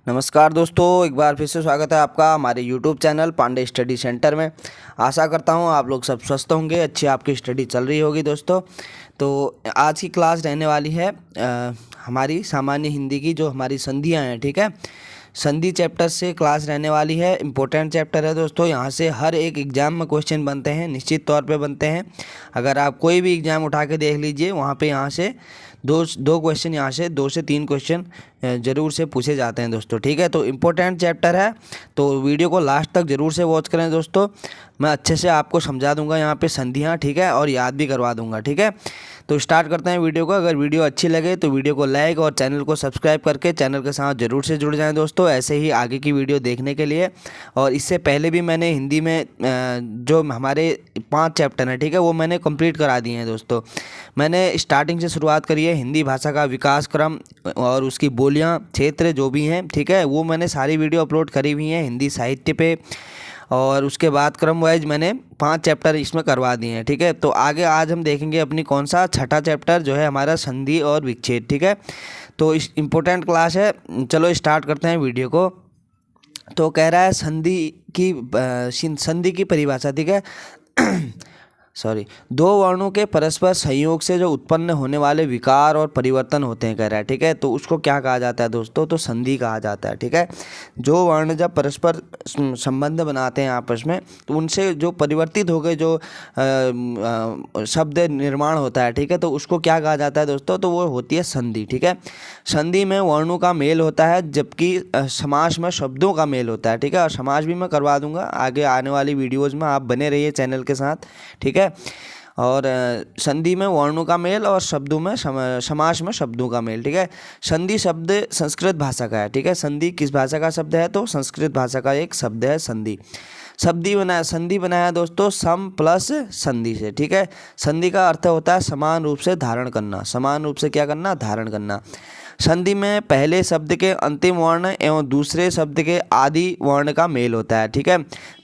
नमस्कार दोस्तों, एक बार फिर से स्वागत है आपका हमारे YouTube channel Pandey study centre में। आशा करता हूँ आप लोग सब स्वस्थ होंगे, अच्छी आपकी स्टडी चल रही होगी दोस्तों। तो आज की क्लास रहने वाली है हमारी सामान्य हिंदी की, जो हमारी संधियाँ हैं, ठीक है। संधि चैप्टर से क्लास रहने वाली है, इम्पोर्टेंट चैप्टर है दोस्तों। यहाँ से हर एक एग्ज़ाम में क्वेश्चन बनते हैं, निश्चित तौर पे बनते हैं। अगर आप कोई भी एग्ज़ाम उठा के देख लीजिए, वहाँ पे यहाँ से दो क्वेश्चन, यहाँ से 2 से 3 क्वेश्चन ज़रूर से पूछे जाते हैं दोस्तों, ठीक है। तो इम्पोर्टेंट चैप्टर है, तो वीडियो को लास्ट तक ज़रूर से वॉच करें दोस्तों। मैं अच्छे से आपको समझा दूंगा यहाँ पे संधियाँ, ठीक है, और याद भी करवा दूंगा, ठीक है। तो स्टार्ट करते हैं वीडियो को। अगर वीडियो अच्छी लगे तो वीडियो को लाइक और चैनल को सब्सक्राइब करके चैनल के साथ ज़रूर से जुड़ जाएं दोस्तों, ऐसे ही आगे की वीडियो देखने के लिए। और इससे पहले भी मैंने हिंदी में जो हमारे 5 चैप्टर हैं, ठीक है, वो मैंने कंप्लीट करा दिए हैं दोस्तों। मैंने स्टार्टिंग से शुरुआत करी है, हिंदी भाषा का विकास क्रम और उसकी बोलियां, क्षेत्र जो भी हैं, ठीक है, वो मैंने सारी वीडियो अपलोड करी हुई हैं हिंदी साहित्य पे। और उसके बाद क्रम वाइज मैंने 5 चैप्टर इसमें करवा दिए हैं, ठीक है। तो आगे आज हम देखेंगे अपनी कौन सा छठा चैप्टर, जो है हमारा संधि और विच्छेद, ठीक है। तो इस इम्पोर्टेंट क्लास है, चलो स्टार्ट करते हैं वीडियो को। तो कह रहा है संधि की परिभाषा, ठीक है। सॉरी, 2 वर्णों के परस्पर संयोग से जो उत्पन्न होने वाले विकार और परिवर्तन होते हैं, कह रहा है, ठीक है। तो उसको क्या कहा जाता है दोस्तों? तो संधि कहा जाता है, ठीक है। जो वर्ण जब परस्पर संबंध बनाते हैं आपस में, तो उनसे जो परिवर्तित हो गए जो शब्द निर्माण होता है, ठीक है, तो उसको क्या कहा जाता है दोस्तों? तो वो होती है संधि, ठीक है। संधि में वर्णों का मेल होता है, जबकि समास में शब्दों का मेल होता है, ठीक है। और समास भी मैं करवा दूंगा आगे आने वाली वीडियोज़ में, आप बने रहिए चैनल के साथ, ठीक है। और संधि में वर्णों का मेल और शब्दों में समास में शब्दों का मेल, ठीक है। संधि शब्द संस्कृत भाषा का है, ठीक है। संधि किस भाषा का शब्द है? तो संस्कृत भाषा का एक शब्द है संधि। संधि बनाया दोस्तों सम प्लस संधि से, ठीक है। संधि का अर्थ होता है समान रूप से धारण करना, समान रूप से क्या करना? धारण करना। संधि में पहले शब्द के अंतिम वर्ण एवं दूसरे शब्द के आदि वर्ण का मेल होता है, ठीक है।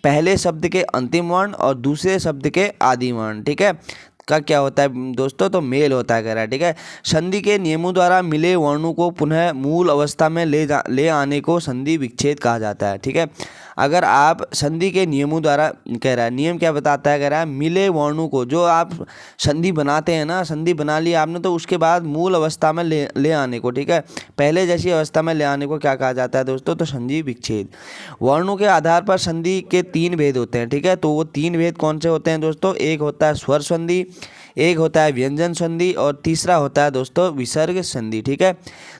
पहले शब्द के अंतिम वर्ण और दूसरे शब्द के आदि वर्ण, ठीक है, का क्या होता है दोस्तों? तो मेल होता है, कह रहा है, ठीक है। संधि के नियमों द्वारा मिले वर्णों को पुनः मूल अवस्था में ले आने को संधि विच्छेद कहा जाता है, ठीक है। अगर आप संधि के नियमों द्वारा, कह रहा है, नियम क्या बताता है? कह रहा है मिले वर्णों को, जो आप संधि बनाते हैं ना, संधि बना लिया आपने, तो उसके बाद मूल अवस्था में ले आने को, ठीक है, पहले जैसी अवस्था में ले आने को क्या कहा जाता है दोस्तों? तो संधि विच्छेद। वर्णों के आधार पर संधि के 3 भेद होते हैं, ठीक है। तो वो 3 भेद कौन से होते हैं दोस्तों? एक होता है स्वर संधि, एक होता है व्यंजन संधि और तीसरा होता है दोस्तों विसर्ग संधि, ठीक है।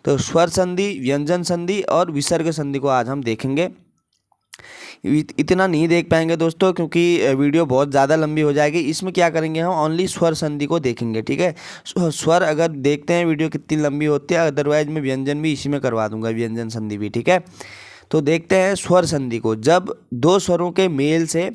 तो स्वर संधि, व्यंजन संधि और विसर्ग संधि को आज हम देखेंगे। इतना नहीं देख पाएंगे दोस्तों, क्योंकि वीडियो बहुत ज़्यादा लंबी हो जाएगी। इसमें क्या करेंगे, हम ओनली स्वर संधि को देखेंगे, ठीक है। स्वर अगर देखते हैं वीडियो कितनी लंबी होती है, अदरवाइज मैं व्यंजन भी इसी में करवा दूंगा, व्यंजन संधि भी, ठीक है। तो देखते हैं स्वर संधि को। जब 2 स्वरों के मेल से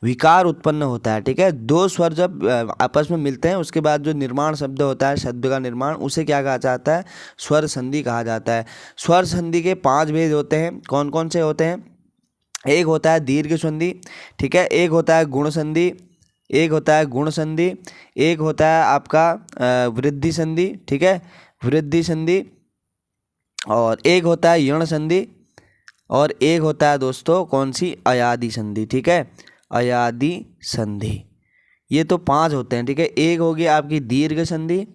विकार उत्पन्न होता है, ठीक है, 2 स्वर जब आपस में मिलते हैं, उसके बाद जो निर्माण शब्द होता है, शब्द का निर्माण, उसे क्या कहा जाता है? स्वर संधि कहा जाता है। स्वर संधि के 5 भेद होते हैं। कौन कौन से होते हैं? एक होता है दीर्घ संधि, ठीक है, एक होता है गुण संधि, एक होता है गुण संधि, एक होता है आपका वृद्धि संधि, ठीक है, वृद्धि संधि, और एक होता है यण संधि, और एक होता है दोस्तों कौन सी? अयादि संधि, ठीक है, अयादि संधि। ये तो 5 होते हैं, ठीक है। एक होगी आपकी दीर्घ संधि,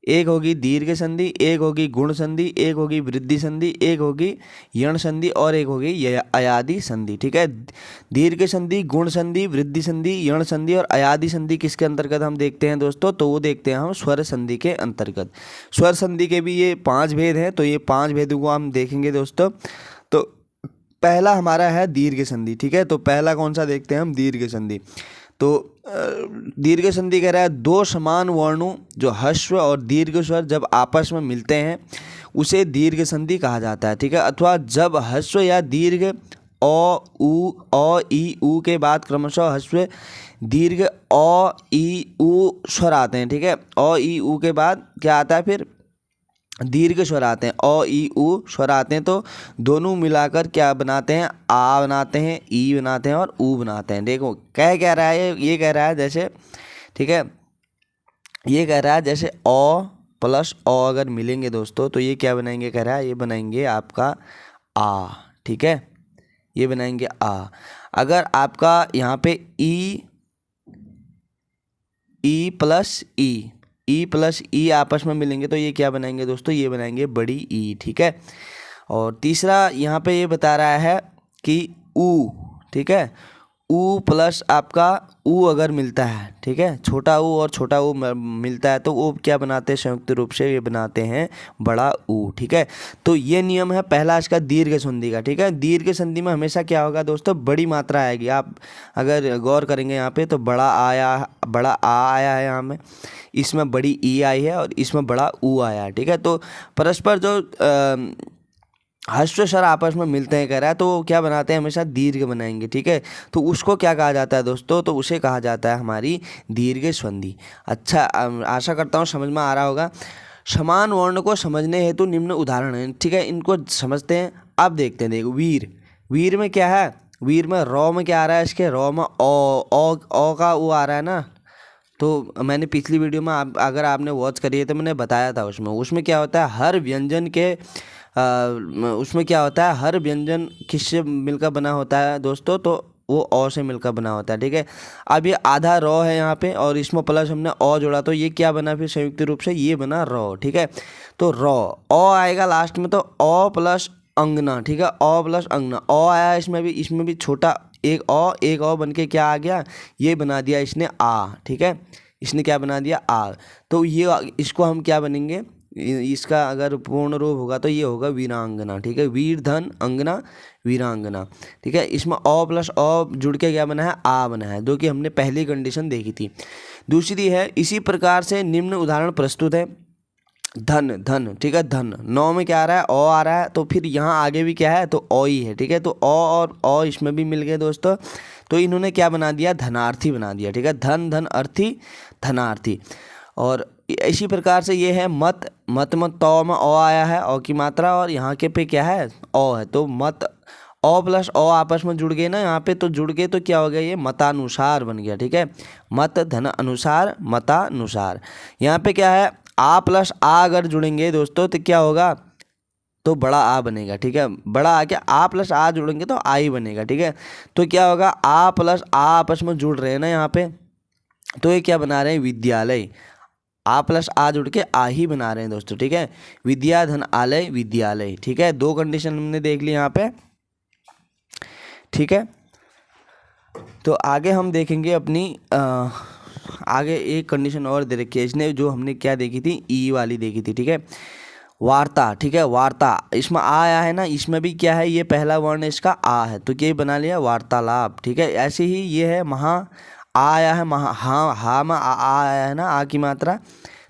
एक होगी दीर्घ संधि, एक होगी गुण संधि, एक होगी वृद्धि संधि, एक होगी यण संधि और एक होगी अयादि संधि, ठीक है। दीर्घ संधि, गुण संधि, वृद्धि संधि, यण संधि और अयादि संधि किसके अंतर्गत हम देखते हैं दोस्तों? तो वो देखते हैं हम स्वर संधि के अंतर्गत। स्वर संधि के भी ये 5 भेद हैं, तो ये 5 भेदों को हम देखेंगे दोस्तों। तो पहला हमारा है दीर्घ संधि, ठीक है। तो पहला कौन सा देखते हैं हम? दीर्घ संधि। तो दीर्घ संधि कह रहा है 2 समान वर्णों, जो ह्रस्व और दीर्घ स्वर जब आपस में मिलते हैं, उसे दीर्घ संधि कहा जाता है, ठीक है। अथवा जब ह्रस्व या दीर्घ ई उ के बाद क्रमशः ह्रस्व दीर्घ ई उ स्वर आते हैं, ठीक है। ई उ के बाद क्या आता है? फिर दीर्घ स्वर आते हैं, ई उ स्वर आते हैं, तो दोनों मिलाकर क्या बनाते हैं? आ बनाते हैं, ई बनाते हैं और ऊ बनाते हैं। देखो कह रहा है, ये कह रहा है जैसे, ठीक है, ये कह रहा है जैसे अ प्लस अ अगर मिलेंगे दोस्तों, तो ये क्या बनाएंगे? कह रहा है ये बनाएंगे आपका आ, ठीक है, ये बनाएंगे आ। अगर आपका यहाँ पे ई प्लस ई आपस में मिलेंगे तो ये क्या बनाएंगे दोस्तों, ये बनाएंगे बड़ी ई, ठीक है। और तीसरा यहाँ पे ये बता रहा है कि ऊ, ठीक है, ऊ प्लस आपका ऊ अगर मिलता है, ठीक है, छोटा ऊ और छोटा ऊ मिलता है तो वो क्या बनाते हैं, संयुक्त रूप से ये बनाते हैं बड़ा ऊ, ठीक है। तो ये नियम है पहला इसका दीर्घ संधि का, ठीक है। दीर्घ संधि में हमेशा क्या होगा दोस्तों, बड़ी मात्रा आएगी। आप अगर गौर करेंगे यहाँ पे तो बड़ा आ आया है यहाँ में, इसमें बड़ी ई आई है और इसमें बड़ा ऊ आया है, ठीक है। तो परस्पर जो ह्रस्व स्वर आपस में मिलते हैं कह रहा है, तो वो क्या बनाते हैं, हमेशा दीर्घ बनाएंगे, ठीक है। तो उसको क्या कहा जाता है दोस्तों, तो उसे कहा जाता है हमारी दीर्घ संधि। अच्छा, आशा करता हूँ समझ में आ रहा होगा। समान वर्ण को समझने हेतु निम्न उदाहरण है, ठीक है, इनको समझते हैं। अब देखते हैं, देखो वीर में क्या है, वीर में रॉ में क्या आ रहा है, इसके रॉ में ओ का वो आ रहा है ना। तो मैंने पिछली वीडियो में अगर आपने वॉच करी है तो मैंने बताया था, उसमें क्या होता है, हर व्यंजन के उसमें क्या होता है, हर व्यंजन किससे मिलकर बना होता है दोस्तों, तो वो अ से मिलकर बना होता है, ठीक है। अब ये आधा रॉ है यहाँ पे और इसमें प्लस हमने अ जोड़ा तो ये क्या बना फिर संयुक्त रूप से, ये बना रॉ, ठीक है। तो रॉ अ आएगा लास्ट में, तो अ प्लस अंगना, ठीक है, अ प्लस अंगना, अ आया इसमें भी छोटा एक अ बन के क्या आ गया, ये बना दिया इसने आ, ठीक है, इसने क्या बना दिया आ। तो ये इसको हम क्या बनेंगे, इसका अगर पूर्ण रूप होगा तो ये होगा वीरांगना, ठीक है, वीर धन अंगना वीरांगना, ठीक है। इसमें अ प्लस अ जुड़ के क्या बना है, आ बना है, जो कि हमने पहली कंडीशन देखी थी। दूसरी है, इसी प्रकार से निम्न उदाहरण प्रस्तुत है। धन, ठीक है, धन नौ में क्या आ रहा है, अ आ रहा है, तो फिर यहाँ आगे भी क्या है, तो अ ही है, ठीक है। तो अ और अ इसमें भी मिल गए दोस्तों, तो इन्होंने क्या बना दिया, धनार्थी बना दिया, ठीक है, धन अर्थी धनार्थी। और इसी प्रकार से ये है मत में तौ में अ आया है, अ की मात्रा, और यहाँ के पे क्या है, अ है, तो मत अ प्लस अ आपस में जुड़ गए ना यहाँ पे, तो जुड़ गए तो क्या हो गया, ये मतानुसार बन गया, ठीक है, मत धन अनुसार मतानुसार। यहाँ पे क्या है, आ प्लस आ अगर जुड़ेंगे दोस्तों तो क्या होगा, तो बड़ा आ बनेगा, ठीक है, बड़ा आ, क्या आ प्लस आ जुड़ेंगे तो आ ही बनेगा, ठीक है। तो क्या होगा, आ प्लस आ आपस में जुड़ रहे हैं ना यहाँ पे, तो ये क्या बना रहे हैं, विद्यालय, आ प्लस आ जुड़ के आ ही बना रहे हैं दोस्तों, ठीक है, विद्या धन आलय विद्यालय, ठीक है। दो कंडीशन हमने देख ली यहाँ पे, ठीक है। तो आगे हम देखेंगे अपनी आगे एक कंडीशन और दे रखी है इसने, जो हमने क्या देखी थी, ई वाली देखी थी, ठीक है, वार्ता, ठीक है, वार्ता, इसमें आ आया है ना, इसमें भी क्या है, ये पहला वर्ण इसका आ है, तो ये बना लिया वार्तालाप, ठीक है। ऐसे ही ये है महा, आ आया है महा, हाँ में आ आया है ना, आ की मात्रा,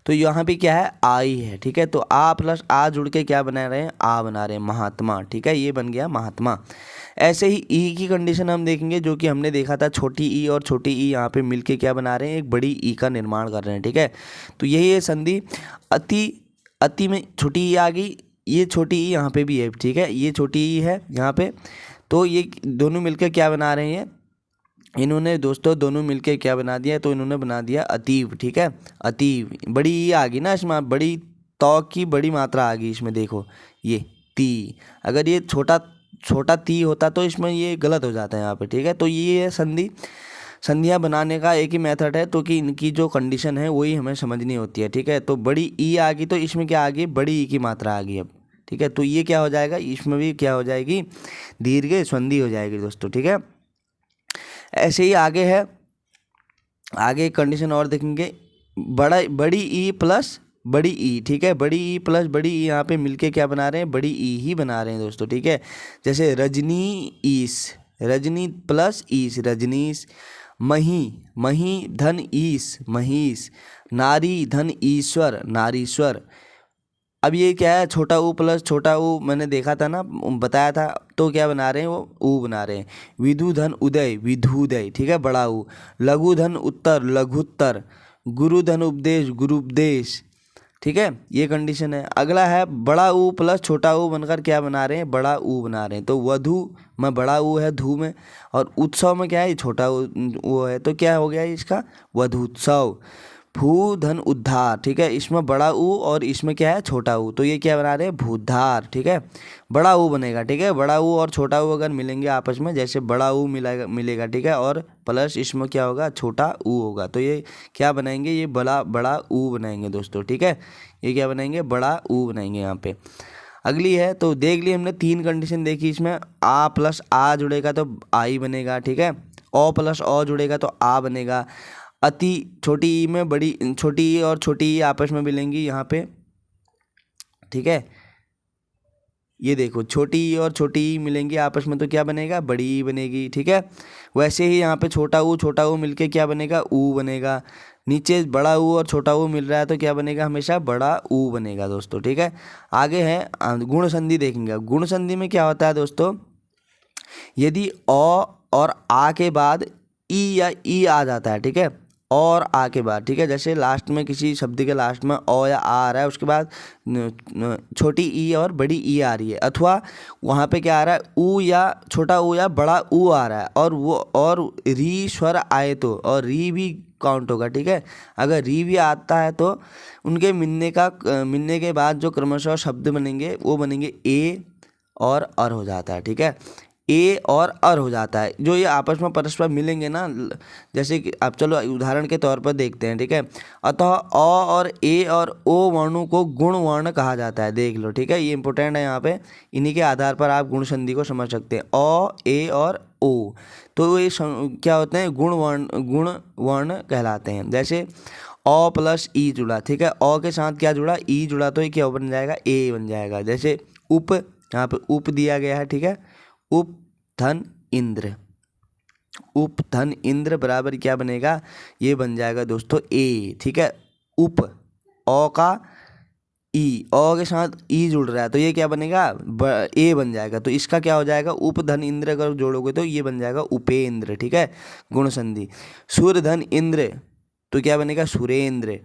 तो यहाँ भी क्या है, आ ही है, ठीक है। तो आ प्लस आ जुड़ के क्या बना रहे हैं, आ बना रहे हैं महात्मा, ठीक है, ये बन गया महात्मा। ऐसे ही ई की कंडीशन हम देखेंगे, जो कि हमने देखा था, छोटी ई और छोटी ई यहाँ पे मिलके क्या बना रहे हैं, एक बड़ी ई का निर्माण कर रहे हैं, ठीक है। तो यही है संधि। अति में छोटी ई आ गई, ये छोटी ई यहाँ पे भी है, ठीक है, ये छोटी ई है यहाँ पे, तो ये दोनों मिलकर क्या बना रहे हैं, इन्होंने दोस्तों दोनों मिलके क्या बना दिया, तो इन्होंने बना दिया अतीव, ठीक है, अतीव, बड़ी ई आ गई ना इसमें, बड़ी तौ की बड़ी मात्रा आ गई इसमें, देखो ये ती, अगर ये छोटा ती होता तो इसमें ये गलत हो जाता है यहाँ पे, ठीक है। तो ये संधियाँ बनाने का एक ही मेथड है, तो कि इनकी जो कंडीशन है वही हमें समझनी होती है, ठीक है। तो बड़ी ई आ गई तो इसमें क्या आ गई, बड़ी ई की मात्रा आ गई अब, ठीक है। तो ये क्या हो जाएगा, इसमें भी क्या हो जाएगी, दीर्घ संधि हो जाएगी दोस्तों, ठीक है। ऐसे ही आगे है, आगे एक कंडीशन और देखेंगे, बड़ी ई प्लस बड़ी ई, ठीक है, बड़ी ई प्लस बड़ी ई यहाँ पे मिलके क्या बना रहे हैं, बड़ी ई ही बना रहे हैं दोस्तों, ठीक है। जैसे रजनी प्लस ईस रजनीश, मही धन ईस महीश, नारी धन ईश्वर नारीश्वर। अब ये क्या है, छोटा ऊ प्लस छोटा ऊ मैंने देखा था ना, बताया था, तो क्या बना रहे हैं, वो ऊ बना रहे हैं। विधु धन उदय विधुदय, ठीक है, बड़ा ऊ। लघु धन उत्तर लघुत्तर, गुरु धन उपदेश गुरुपदेश, ठीक है, ये कंडीशन है। अगला है बड़ा ऊ प्लस छोटा ऊ बनकर क्या बना रहे हैं, बड़ा ऊ बना रहे हैं। तो वधु में बड़ा ऊ है धू में, और उत्सव में क्या है, छोटा ऊ वो है, तो क्या हो गया इसका, वधुत्सव। भू धन उद्धार, ठीक है, इसमें बड़ा ऊ और इसमें क्या है छोटा ऊ, तो ये क्या बना रहे हैं भूधार, ठीक है, बड़ा ऊ बनेगा, ठीक है, बड़ा ऊ और छोटा ऊ अगर मिलेंगे आपस में, जैसे बड़ा ऊ मिलेगा, ठीक है, और प्लस इसमें क्या होगा छोटा ऊ होगा, तो ये क्या बनाएंगे, ये बड़ा ऊ बनाएंगे दोस्तों, ठीक है, ये क्या बनाएंगे बड़ा ऊ बनाएंगे यहाँ पे। अगली है, तो देख ली हमने 3 कंडीशन देखी इसमें, आ प्लस आ जुड़ेगा तो आई बनेगा, ठीक है, ओ प्लस ओ जुड़ेगा तो आ बनेगा, अति छोटी ई में छोटी ई और छोटी ई आपस में मिलेंगी यहाँ पे, ठीक है, ये देखो छोटी ई और छोटी ई मिलेंगी आपस में तो क्या बनेगा बड़ी ई बनेगी, ठीक है। वैसे ही यहाँ पे छोटा ऊ मिलके क्या बनेगा ऊ बनेगा, नीचे बड़ा ऊ और छोटा ऊ मिल रहा है तो क्या बनेगा हमेशा बड़ा ऊ बनेगा दोस्तों, ठीक है। आगे है गुण संधि देखेंगे। गुण संधि में क्या होता है दोस्तों, यदि अ और आ के बाद ई या ई आ जाता है, ठीक है, और आ के बाद, ठीक है, जैसे लास्ट में किसी शब्द के लास्ट में ओ या आ रहा है, उसके बाद छोटी ई और बड़ी ई आ रही है, अथवा वहाँ पे क्या आ रहा है ऊ या छोटा ऊ या बड़ा ऊ आ रहा है, और वो और री स्वर आए तो, और री भी काउंट होगा, ठीक है। अगर री भी आता है तो उनके मिलने के बाद जो क्रमशः शब्द बनेंगे वो बनेंगे ए और अर हो जाता है, ठीक है, ए और अर हो जाता है, जो ये आपस में परस्पर मिलेंगे ना, जैसे कि आप चलो उदाहरण के तौर पर देखते हैं, ठीक है। अतः अ और ए और ओ वर्णों को गुण वर्ण कहा जाता है, देख लो, ठीक है, ये इंपॉर्टेंट है यहाँ पे, इन्हीं के आधार पर आप गुण संधि को समझ सकते हैं। अ ए और ओ, तो ये क्या होते हैं गुण वर्ण कहलाते हैं। जैसे अ प्लस ई जुड़ा, ठीक है, अ के साथ क्या जुड़ा ई जुड़ा, तो ये क्या बन जाएगा ए बन जाएगा। जैसे उप, यहाँ पे उप दिया गया है, ठीक है, उप धन इंद्र, उप धन इंद्र बराबर क्या बनेगा, ये बन जाएगा दोस्तों ए, ठीक है। उप ओ का ई, ओ के साथ ई जुड़ रहा है तो ये क्या बनेगा ए बन जाएगा, तो इसका क्या हो जाएगा उप धन इंद्र अगर जोड़ोगे तो ये बन जाएगा उपेंद्र, ठीक है, गुण संधि। सूर धन इंद्र तो क्या बनेगा सुरेंद्र।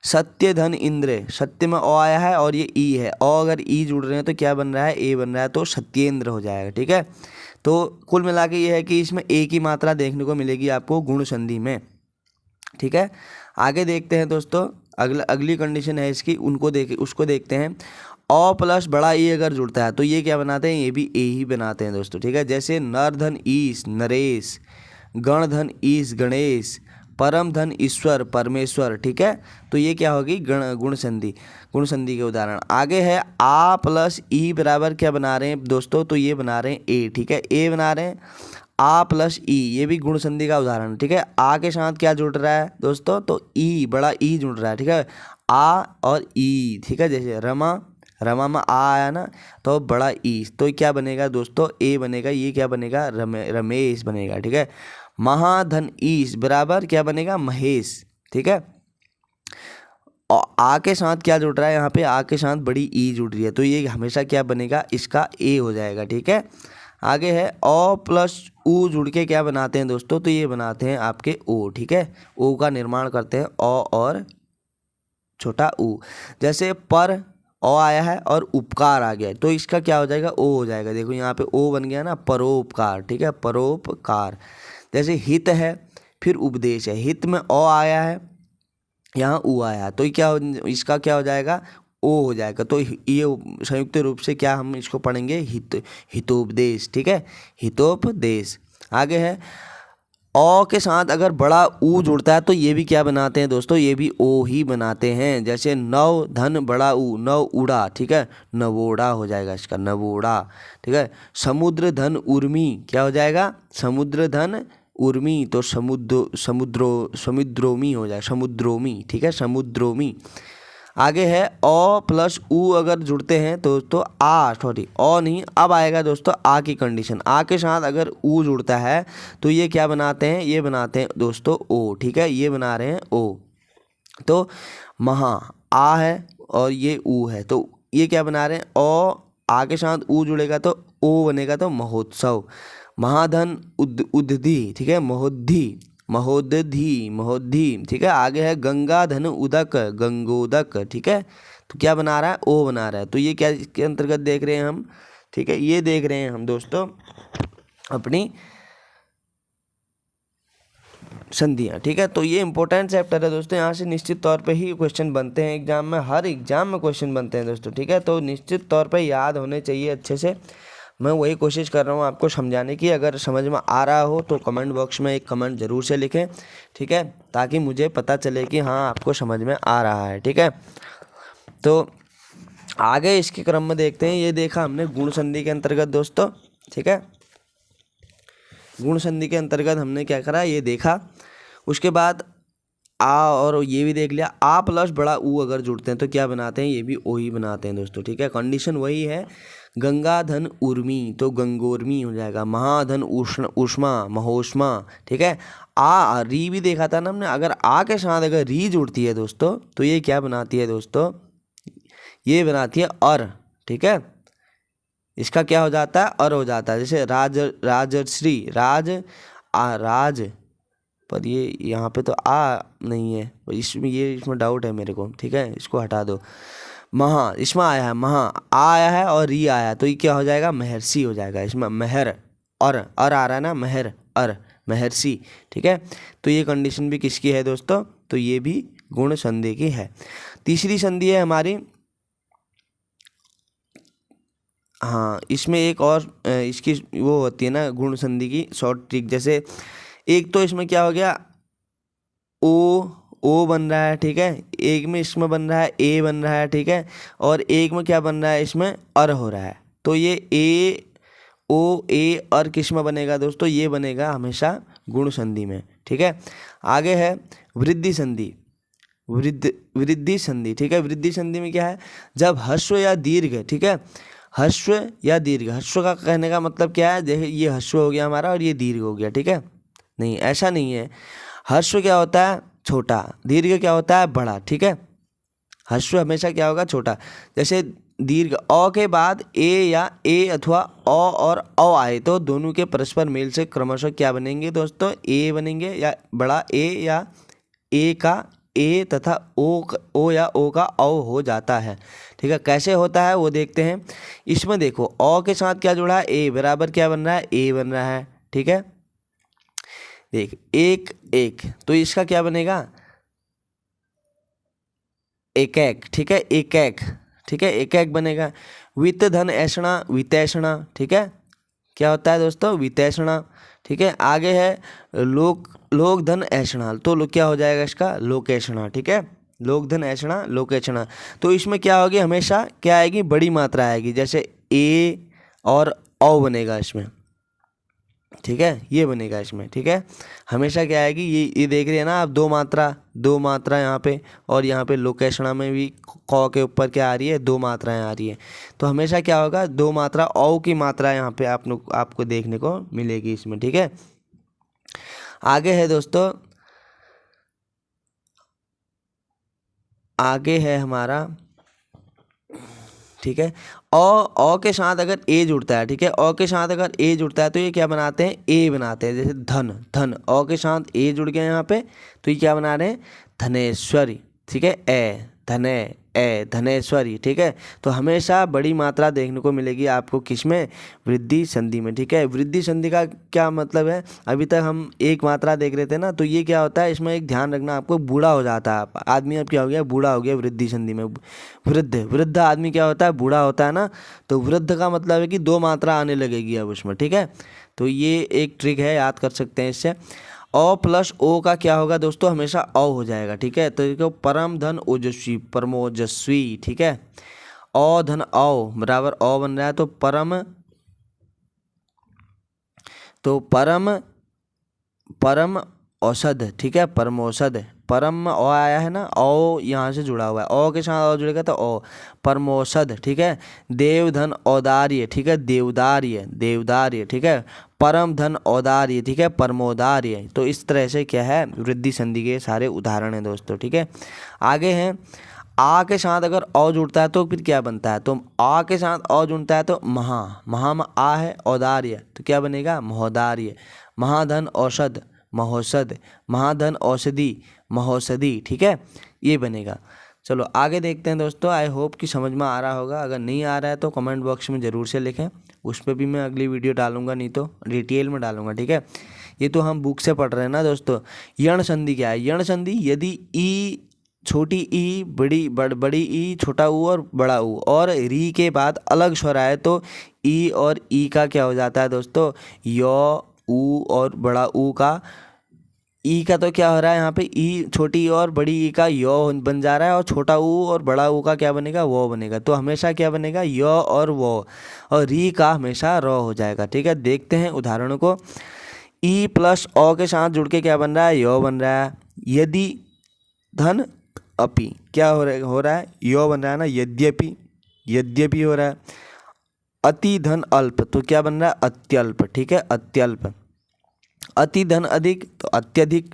सत्य धन इंद्र, सत्य में ओ आया है और ये ई है, ओ अगर ई जुड़ रहे हैं तो क्या बन रहा है ए बन रहा है, तो सत्येंद्र हो जाएगा, ठीक है। तो कुल मिला के ये है कि इसमें ए की मात्रा देखने को मिलेगी आपको गुण संधि में, ठीक है। आगे देखते हैं दोस्तों, अगली कंडीशन है इसकी, उसको देखते हैं। अ प्लस बड़ा ई अगर जुड़ता है तो ये क्या बनाते हैं, ये भी ए ही बनाते हैं दोस्तों, ठीक है। जैसे नर धन ईश नरेश, गण धन ईश गणेश, परम धन ईश्वर परमेश्वर, ठीक है। तो ये क्या होगी गुण संधि के उदाहरण। आगे है आ प्लस ई बराबर क्या बना रहे हैं दोस्तों, तो ये बना रहे हैं ए, ठीक है, ए बना रहे हैं। आ प्लस ई ये भी गुण संधि का उदाहरण, ठीक है। आ के साथ क्या जुड़ रहा है दोस्तों, तो ई बड़ा ई जुड़ रहा है, ठीक है, आ और ई, ठीक है। जैसे रमा में आ आया ना तो बड़ा ई, तो क्या बनेगा दोस्तों ए बनेगा, ये क्या बनेगा रमेश बनेगा, ठीक है। महाधन ईश बराबर क्या बनेगा महेश, ठीक है। और आ के साथ क्या जुड़ रहा है, यहाँ पे आ के साथ बड़ी ई जुड़ रही है तो ये हमेशा क्या बनेगा इसका ए हो जाएगा, ठीक है। आगे है ओ प्लस ऊ जुड़ के क्या बनाते हैं दोस्तों, तो ये बनाते हैं आपके ओ, ठीक है, ओ का निर्माण करते हैं ओ और छोटा ऊ। जैसे पर ओ आया है और उपकार आ गया तो इसका क्या हो जाएगा ओ हो जाएगा, देखो यहाँ पे ओ बन गया ना परोपकार, ठीक है, परोपकार। जैसे हित है फिर उपदेश है, हित में ओ आया है यहाँ ऊ आया तो इसका क्या हो जाएगा ओ हो जाएगा, तो ये संयुक्त रूप से क्या हम इसको पढ़ेंगे हितोपदेश, ठीक है, हितोपदेश। आगे है ओ के साथ अगर बड़ा ऊ जुड़ता है तो ये भी क्या बनाते हैं दोस्तों, ये भी ओ ही बनाते हैं। जैसे नव धन बड़ा ऊ नव उड़ा, ठीक है, नवोड़ा हो जाएगा इसका नवोड़ा, ठीक है। समुद्र धन उर्मी क्या हो जाएगा समुद्र धन उर्मी, तो समुद्रोमी हो जाएगा समुद्रोमी, ठीक है, समुद्रोमी। आगे है ओ प्लस ऊ अगर जुड़ते हैं तो ओ नहीं अब आएगा दोस्तों आ की कंडीशन। आ के साथ अगर ऊ जुड़ता है तो ये क्या बनाते हैं, ये बनाते हैं दोस्तों ओ, ठीक है, ये बना रहे हैं ओ। तो महा आ है और ये ऊ है तो ये क्या बना रहे हैं ओ, आ के साथ ऊ जुड़ेगा तो ओ बनेगा तो महोत्सव। महाधन उद्धि, ठीक है, महोदधि, ठीक है। आगे है गंगा धन उदक गंगोदक, ठीक है, तो क्या बना रहा है ओ बना रहा है, तो ये क्या इसके अंतर्गत देख रहे हैं हम, ठीक है, ये देख रहे हैं हम दोस्तों अपनी संधियाँ, ठीक है। तो ये इंपॉर्टेंट चैप्टर है दोस्तों, यहाँ से निश्चित तौर पे ही क्वेश्चन बनते हैं एग्जाम में, हर एग्जाम में क्वेश्चन बनते हैं दोस्तों, ठीक है। तो निश्चित तौर पे याद होने चाहिए अच्छे से। मैं वही कोशिश कर रहा हूँ आपको समझाने की। अगर समझ में आ रहा हो तो कमेंट बॉक्स में एक कमेंट ज़रूर से लिखें, ठीक है, ताकि मुझे पता चले कि हाँ आपको समझ में आ रहा है, ठीक है। तो आगे इसके क्रम में देखते हैं। ये देखा हमने गुण संधि के अंतर्गत दोस्तों, ठीक है। गुण संधि के अंतर्गत हमने क्या करा ये देखा। उसके बाद आ और ये भी देख लिया। आ प्लस बड़ा ऊ अगर जुड़ते हैं तो क्या बनाते हैं, ये भी ओ ही बनाते हैं दोस्तों, ठीक है। कंडीशन वही है। गंगाधन उर्मी तो गंगोर्मी हो जाएगा। महाधन उष्ण उष्मा महोष्मा, ठीक है। आ री भी देखा था ना हमने। अगर आ के साथ अगर री जुड़ती है दोस्तों तो ये क्या बनाती है दोस्तों, ये बनाती है अर, ठीक है। इसका क्या हो जाता है, अर हो जाता है। जैसे राजश्री, राज पर ये यहाँ पे तो आ नहीं है, इसमें डाउट है मेरे को, ठीक है, इसको हटा दो। महा इसमें आया है, महा आ आया है और री आया है, तो ये क्या हो जाएगा, महर्षि हो जाएगा। इसमें महर और अर आ रहा है ना, महर अर महर्षि, ठीक है। तो ये कंडीशन भी किसकी है दोस्तों, तो ये भी गुण संधि की है। तीसरी संधि है हमारी, हाँ इसमें एक और इसकी वो होती है ना गुण संधि की शॉर्ट ट्रिक। जैसे एक तो इसमें क्या हो गया, ओ बन रहा है, ठीक है। एक में इसमें बन रहा है ए बन रहा है, ठीक है। और एक में क्या बन रहा है, इसमें अर हो रहा है। तो ये ए ओ ए अर किस में बनेगा दोस्तों, ये बनेगा हमेशा गुण संधि में, ठीक है। आगे है वृद्धि संधि, वृद्धि संधि, ठीक है। वृद्धि संधि में क्या है, जब ह्रस्व या दीर्घ, ठीक है, ह्रस्व या दीर्घ, ह्रस्व का कहने का मतलब क्या है, जैसे ये ह्रस्व हो गया हमारा और ये दीर्घ हो गया, ठीक है। नहीं ऐसा नहीं है, ह्रस्व क्या होता है, छोटा, दीर्घ क्या होता है, बड़ा, ठीक है। ह्रस्व हमेशा क्या होगा, छोटा। जैसे दीर्घ अ के बाद ए या ए अथवा अ और औ आए तो दोनों के परस्पर मेल से क्रमशः क्या बनेंगे दोस्तों, ए बनेंगे, या बड़ा ए या ए का ए तथा ओ या ओ का औ हो जाता है, ठीक है। कैसे होता है वो देखते हैं। इसमें देखो अ के साथ क्या जुड़ा है, ए बराबर क्या बन रहा है, ए बन रहा है, ठीक है। देख एक एक, तो इसका क्या बनेगा, एक एक, ठीक है, एक एक, ठीक है, एक एक बनेगा। वित्त धन ऐषणा वितैषणा, ठीक है, क्या होता है दोस्तों, वितैषणा, ठीक है। आगे है लोक धन ऐषणा, तो क्या हो जाएगा इसका, लोकेषणा, ठीक है। लोक धन ऐषणा लोकेषणा, तो इसमें क्या होगी, हमेशा क्या आएगी, बड़ी मात्रा आएगी। जैसे ए और औ बनेगा इसमें, ठीक है, ये बनेगा इसमें, ठीक है। हमेशा क्या आएगी, ये देख रहे हैं ना आप, दो मात्रा यहाँ पे, और यहाँ पे लोकेशना में भी क के ऊपर क्या आ रही है, दो मात्राएं आ रही है। तो हमेशा क्या होगा, दो मात्रा औ की मात्रा यहाँ पे आपको देखने को मिलेगी इसमें, ठीक है। आगे है दोस्तों, आगे है हमारा, ठीक है। औ के साथ अगर ए जुड़ता है, ठीक है, औ के साथ अगर ए जुड़ता है तो ये क्या बनाते हैं, ए बनाते हैं। जैसे धन धन, औ के साथ ए जुड़ गया यहाँ पे, तो ये क्या बना रहे हैं, धनेश्वरी, ठीक है। ए धनेश्वरी, ठीक है। तो हमेशा बड़ी मात्रा देखने को मिलेगी आपको किसमें, वृद्धि संधि में, ठीक है। वृद्धि संधि का क्या मतलब है, अभी तक हम एक मात्रा देख रहे थे ना, तो ये क्या होता है, इसमें एक ध्यान रखना आपको, बूढ़ा हो जाता है आदमी, अब क्या हो गया, बूढ़ा हो गया वृद्धि संधि में। वृद्ध आदमी क्या होता है, बूढ़ा होता है ना, तो वृद्ध का मतलब है कि दो मात्रा आने लगेगी अब उसमें, ठीक है। तो ये एक ट्रिक है, याद कर सकते हैं इससे। औ प्लस ओ का क्या होगा दोस्तों, हमेशा औ हो जाएगा, ठीक है। तो देखो परम धन ओजस्वी, परमोजस्वी, ठीक है। औ धन औ बराबर औ बन रहा है, तो परम औषध, ठीक है, परमौषध, परम ओ आया है ना, ओ यहाँ से जुड़ा हुआ है, ओ के साथ ओ जुड़ेगा तो ओ, परमौषध, ठीक है। देवधन औदार्य, ठीक है, देवदार्य, ठीक है। परम धन औदार्य, ठीक है, परमोदार्य। तो इस तरह से क्या है, वृद्धि संधि के सारे उदाहरण हैं दोस्तों, ठीक है। आगे हैं, आ के साथ अगर औ जुड़ता है तो फिर क्या बनता है, तो आ के साथ औ जुड़ता है तो महा में आ है, औदार्य, तो क्या बनेगा, महोदार्य। महाधन औषध, महोषध, महाधन औषधि, महोषधि, ठीक है, ये बनेगा। चलो आगे देखते हैं दोस्तों। आई होप कि समझ में आ रहा होगा। अगर नहीं आ रहा है तो कमेंट बॉक्स में ज़रूर से लिखें, उस पर भी मैं अगली वीडियो डालूंगा, नहीं तो डिटेल में डालूंगा, ठीक है। ये तो हम बुक से पढ़ रहे हैं ना दोस्तों। यण संधि क्या है? यण संधि यदि ई, छोटी ई, बड़ी ई, छोटा ऊ और बड़ा ऊ और री के बाद अलग स्वर आए तो ई और ई का क्या हो जाता है दोस्तों? यो, ऊ और बड़ा ऊ का, ई का तो क्या हो रहा है यहाँ पे? ई, छोटी ई और बड़ी ई का यो बन जा रहा है और छोटा ऊ और बड़ा ऊ का क्या बनेगा? वो बनेगा। तो हमेशा क्या बनेगा? यो और वो, और री का हमेशा रो हो जाएगा। ठीक है, देखते हैं उदाहरणों को। ई प्लस ओ के साथ जुड़ के क्या बन रहा है? यो बन रहा है। यदि धन अपि क्या हो रहा है? यो बन रहा है ना, यद्यपि, यद्यपि हो रहा है। अति धन अल्प तो क्या बन रहा है? अत्यल्प। ठीक है, अत्यल्प। अति धन अधिक तो अत्यधिक।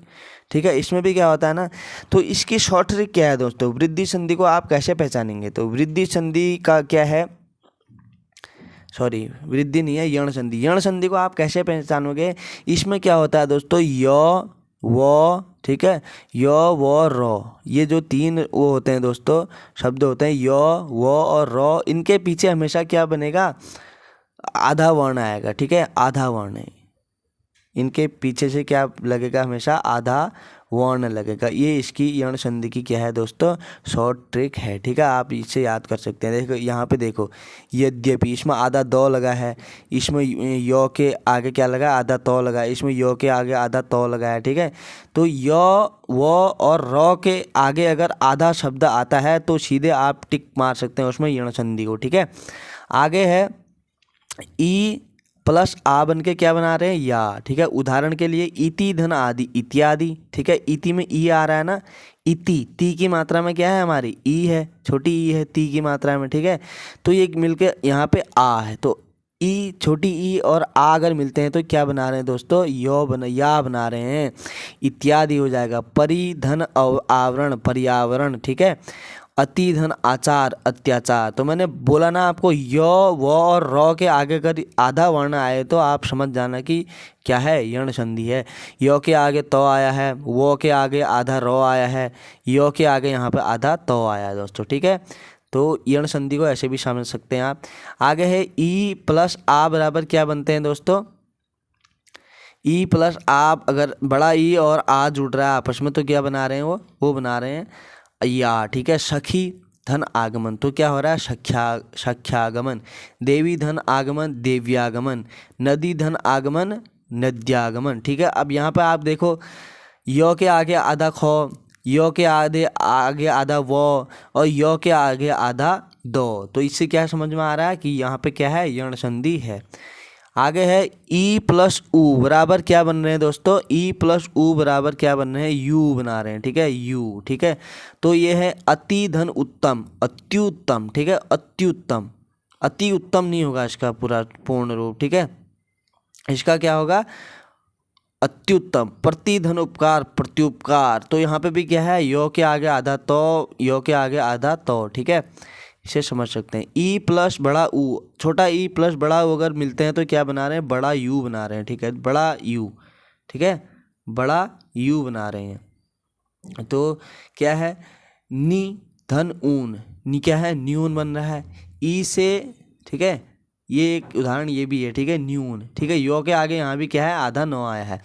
ठीक है, इसमें भी क्या होता है ना, तो इसकी शॉर्ट ट्रिक क्या है दोस्तों? वृद्धि संधि को आप कैसे पहचानेंगे? तो वृद्धि संधि का क्या है, सॉरी वृद्धि नहीं है, यण संधि। यण संधि को आप कैसे पहचानोगे? इसमें क्या होता है दोस्तों? यो, वो, ठीक है, यो, वो, रो, ये जो तीन वो होते हैं दोस्तों, शब्द होते हैं, यो, वो और रो, इनके पीछे हमेशा क्या बनेगा? आधा वर्ण आएगा। ठीक है, आधा वर्ण है, इनके पीछे से क्या लगेगा? हमेशा आधा वर्ण लगेगा। ये इसकी यण संधि की क्या है दोस्तों? शॉर्ट ट्रिक है। ठीक है, आप इसे याद कर सकते हैं। देखो यहाँ पे देखो, यद्यपि इसमें आधा दो लगा है, इसमें यो के आगे क्या लगा? आधा तो लगा है, इसमें यो के आगे आधा तो लगा है। ठीक है, तो यो, वो और रो के आगे अगर आधा शब्द आता है तो सीधे आप टिक मार सकते हैं उसमें यण संधि को। ठीक है, आगे है ई प्लस आ बन के क्या बना रहे हैं? या। ठीक है, उदाहरण के लिए इति धन आदि इत्यादि। ठीक है, इति में ई आ रहा है ना, इति, ती की मात्रा में क्या है हमारी? ई है, छोटी ई है ती की मात्रा में। ठीक है, तो ये मिलके यहाँ पे आ है, तो ई, छोटी ई और आ अगर मिलते हैं तो क्या बना रहे हैं दोस्तों? या बना रहे हैं, इत्यादि हो जाएगा। परिधन आवरण, पर्यावरण। ठीक है, अति धन आचार, अत्याचार। तो मैंने बोला ना आपको, यो, वो और रो के आगे अगर आधा वर्ण आए तो आप समझ जाना कि क्या है? यण संधि है। यो के आगे तो आया है, वो के आगे आधा रो आया है, यो के आगे यहाँ पे आधा तो आया है दोस्तों। ठीक है, तो यण संधि को ऐसे भी समझ सकते हैं आप। आगे है ई प्लस आ बराबर क्या बनते हैं दोस्तों? ई प्लस आ, अगर बड़ा ई और आ जुड़ रहा है आपस में तो क्या बना रहे हैं? वो बना रहे हैं या। ठीक है, सखी धन आगमन तो क्या हो रहा है? सख्यागमन। देवी धन आगमन, देव्यागमन। नदी धन आगमन, नद्यागमन। ठीक है, अब यहाँ पे आप देखो, यो के आगे आधा खो, यो के आगे आधा वो और यो के आगे आधा दो, तो इससे क्या समझ में आ रहा है कि यहाँ पे क्या है? यण संधि है। आगे है ई प्लस ऊ बराबर क्या बन रहे हैं दोस्तों? ई प्लस ऊ बराबर क्या बन रहे हैं? यू बना रहे हैं। ठीक है, यू। ठीक है, तो ये है अति धन उत्तम, अत्युत्तम। ठीक है, अत्युत्तम, अति उत्तम नहीं होगा इसका पूरा पूर्ण रूप। ठीक है, इसका क्या होगा? अत्युत्तम। प्रतिधन उपकार, प्रत्युपकार। तो यहाँ पे भी क्या है? यो के आगे आधा तो, यो के आगे आधा तो। ठीक है, इसे समझ सकते हैं। ई प्लस बड़ा ऊ, छोटा ई प्लस बड़ा ऊ अगर मिलते हैं तो क्या बना रहे हैं? बड़ा यू बना रहे हैं। ठीक है, बड़ा यू। ठीक है, बड़ा यू बना रहे हैं। तो क्या है? नी धन ऊन, नी क्या है? न्यून बन रहा है ई से। ठीक है, ये एक उदाहरण ये भी है। ठीक है, न्यून। ठीक है, यो के आगे यहाँ भी क्या है? आधा नो आया है।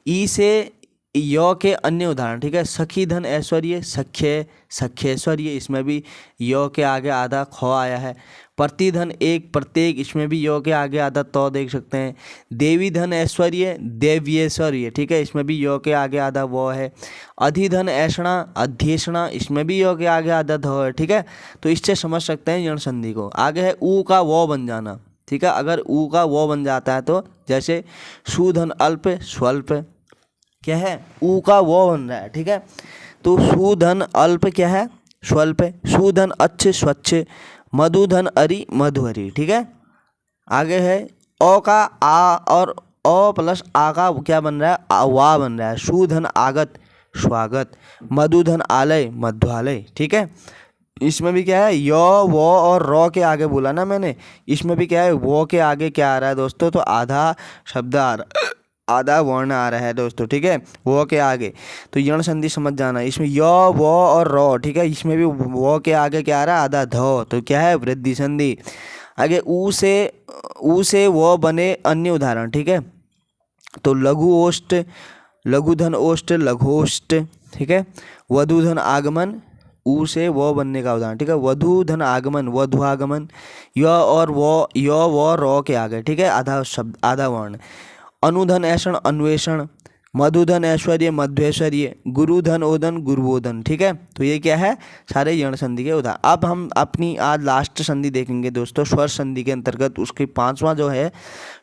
ई से यो के अन्य उदाहरण। ठीक है, सखी धन ऐश्वर्य, सख्य, सख्यैश्वर्य, इसमें भी यो के आगे आधा खो आया है। प्रतिधन एक, प्रत्येक, इसमें भी यो के आगे आधा तो देख सकते हैं। देवी धन ऐश्वर्य, देव्यैश्वर्य। ठीक है, इसमें भी यो के आगे आधा वो है। अधिधन ऐषणा, अध्येषणा, इसमें भी यो के आगे आधा धो है। ठीक है, तो इससे समझ सकते हैं यण संधि को। आगे है ऊ का वो बन जाना। ठीक है, अगर ऊ का वो बन जाता है तो जैसे सुधन अल्प, स्वल्प, क्या है? ऊ का वो बन रहा है। ठीक है, तो सुधन अल्प क्या है? स्वल्प। सुधन अच्छे, स्वच्छ। मधुधन अरि, मधुहरी। ठीक है, आगे है ओ का आ और ओ प्लस आ का क्या बन रहा है? वा बन रहा है। सुधन आगत, स्वागत। मधुधन आलय, मध्वालय। ठीक है, इसमें भी क्या है? यो, वो और रो के आगे बोला ना मैंने, इसमें भी क्या है? वो के आगे क्या आ रहा है दोस्तों? तो आधा शब्द आ रहा, आधा वर्ण आ रहा है दोस्तों। ठीक है, वो के आगे, तो यण संधि समझ जाना। इसमें यो, वो और रो। ठीक है, इसमें भी वो के आगे क्या आ रहा है? आधा धो, तो क्या है? वृद्धि संधि। आगे ऊ से वो बने अन्य उदाहरण। ठीक है, तो लघु ओष्ठ, लघुधन ओष्ठ, लघोष्ठ, ठीक है। वधुधन आगमन, ऊ से वो बनने का उदाहरण, ठीक है। वधुधन आगमन, वधुआगमन, य और वो, य व रौ के आगे, ठीक है, आधा शब्द आधा वर्ण। अनुधन ऐषण, अन्वेषण, मधुधन ऐश्वर्य, मध्वेश्वर्य, गुरुधन ओदन, गुरुओदन, ठीक है। तो ये क्या है, सारे यण संधि के उदाहरण। अब हम अपनी आज लास्ट संधि देखेंगे दोस्तों, स्वर संधि के अंतर्गत उसकी पांचवा जो है,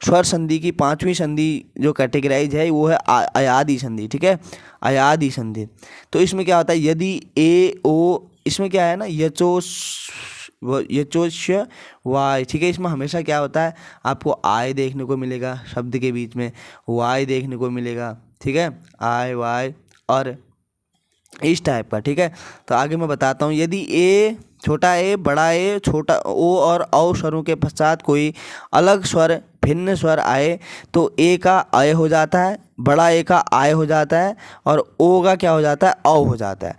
स्वर संधि की पांचवी संधि जो कैटेगराइज है वो है अयादि संधि, ठीक है, अयादि संधि। तो इसमें क्या होता है, यदि ए ओ, इसमें क्या है ना, यचोश्य वाय, ठीक है। इसमें हमेशा क्या होता है, आपको आय देखने को मिलेगा शब्द के बीच में, वाय देखने को मिलेगा, ठीक है, आय वाय और इस टाइप का, ठीक है। तो आगे मैं बताता हूँ, यदि ए, छोटा ए, बड़ा ए, छोटा ओ और औ स्वरों के पश्चात कोई अलग स्वर, भिन्न स्वर आए तो ए का अय हो जाता है, बड़ा ए का आय हो जाता है और ओ का क्या हो जाता है, औ हो जाता है,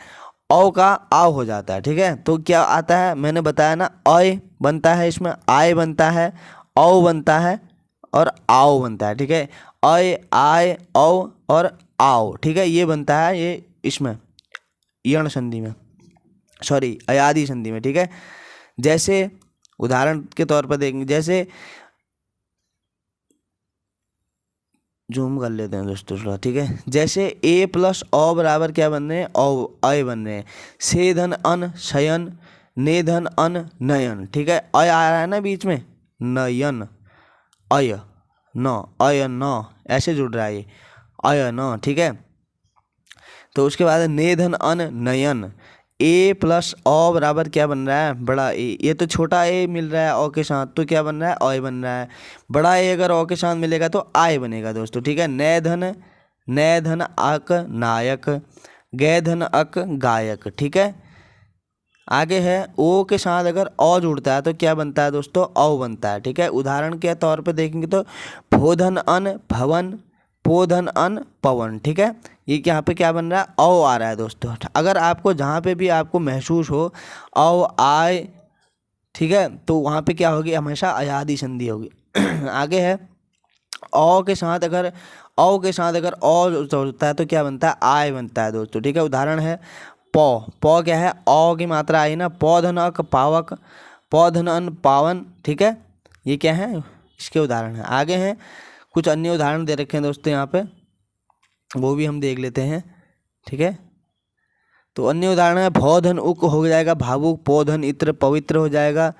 औ का आव हो जाता है, ठीक है। तो क्या आता है, मैंने बताया ना, अय बनता है, इसमें आय बनता है, औ बनता है और आओ बनता है, ठीक है। अय, आय, औ और आओ, ठीक है, ये बनता है ये इसमें यण संधि में, सॉरी अयादि संधि में, ठीक है। जैसे उदाहरण के तौर पर देखेंगे, जैसे जूम कर लेते हैं दोस्तों थोड़ा, ठीक है। जैसे ए प्लस औ बराबर क्या बन रहे हैं, औ अय बन रहे हैं। से धन अन शयन, ने धन अन नयन, ठीक है। अय आ रहा है ना बीच में, नयन, अय न, अय न, ऐसे जुड़ रहा है ये, अय न, ठीक है। तो उसके बाद ने धन अन नयन, ए प्लस औ बराबर क्या बन रहा है, बड़ा ए, ये तो छोटा ए मिल रहा है औ के साथ, तो क्या बन रहा है, ऑय बन रहा है। बड़ा ए अगर औ के साथ मिलेगा तो आय बनेगा दोस्तों, ठीक है। नय धन अक नायक, गय धन अक गायक, ठीक है। आगे है ओ के साथ अगर औ जुड़ता है तो क्या बनता है दोस्तों, औ बनता है, ठीक है। उदाहरण के तौर पे देखेंगे तो भोधन अन भवन, पोधन अन पवन, ठीक है। ये यहाँ पे क्या बन रहा है, औ आ रहा है दोस्तों। अगर आपको जहाँ पे भी आपको महसूस हो औ आय, ठीक है, तो वहाँ पे क्या होगी, हमेशा अयादि संधि होगी। आगे है औ के साथ अगर, औ के साथ अगर औ जुड़ता है तो क्या बनता है, आय बनता है दोस्तों, ठीक है। उदाहरण है पौ, पौ क्या है, औ की मात्रा आई ना, पौधन अक पावक, पौधन अन पावन, ठीक है। ये क्या है, इसके उदाहरण है। आगे हैं कुछ अन्य उदाहरण दे रखे हैं दोस्तों यहाँ पे, वो भी हम देख लेते हैं, ठीक है। तो अन्य उदाहरण है भौधन उक हो जाएगा भावुक, पौधन इत्र पवित्र हो जाएगा,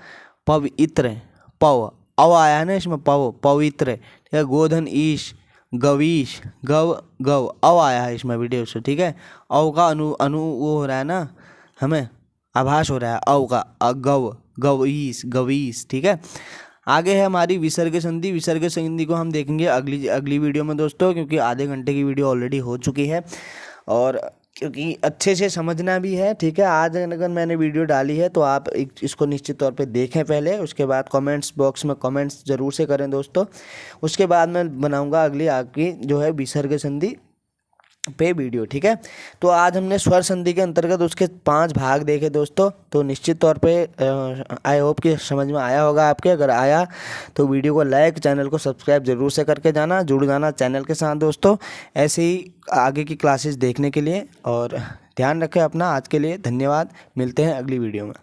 पवित्र, पव अव आया है ना इसमें, पव पवित्र, ठीक है। गोधन ईश, गवीश, गव गव अव आया है इसमें वीडियो से, ठीक है। अव का अनु अनु वो हो रहा है ना, हमें आभास हो रहा है अव का, गव गवीश गवीश, ठीक है। आगे है हमारी विसर्ग संधि। विसर्ग संधि को हम देखेंगे अगली अगली वीडियो में दोस्तों, क्योंकि आधे घंटे की वीडियो ऑलरेडी हो चुकी है और क्योंकि अच्छे से समझना भी है, ठीक है। आज अगर मैंने वीडियो डाली है तो आप इसको निश्चित तौर पे देखें पहले, उसके बाद कमेंट्स बॉक्स में कमेंट्स ज़रूर से करें दोस्तों। उसके बाद मैं बनाऊंगा अगली आपकी जो है विसर्ग संधि पे वीडियो, ठीक है। तो आज हमने स्वर संधि के अंतर्गत उसके 5 भाग देखे दोस्तों। तो निश्चित तौर पे आई होप कि समझ में आया होगा आपके। अगर आया तो वीडियो को लाइक, चैनल को सब्सक्राइब जरूर से करके जाना, जुड़ जाना चैनल के साथ दोस्तों, ऐसे ही आगे की क्लासेस देखने के लिए। और ध्यान रखें अपना। आज के लिए धन्यवाद, मिलते हैं अगली वीडियो में।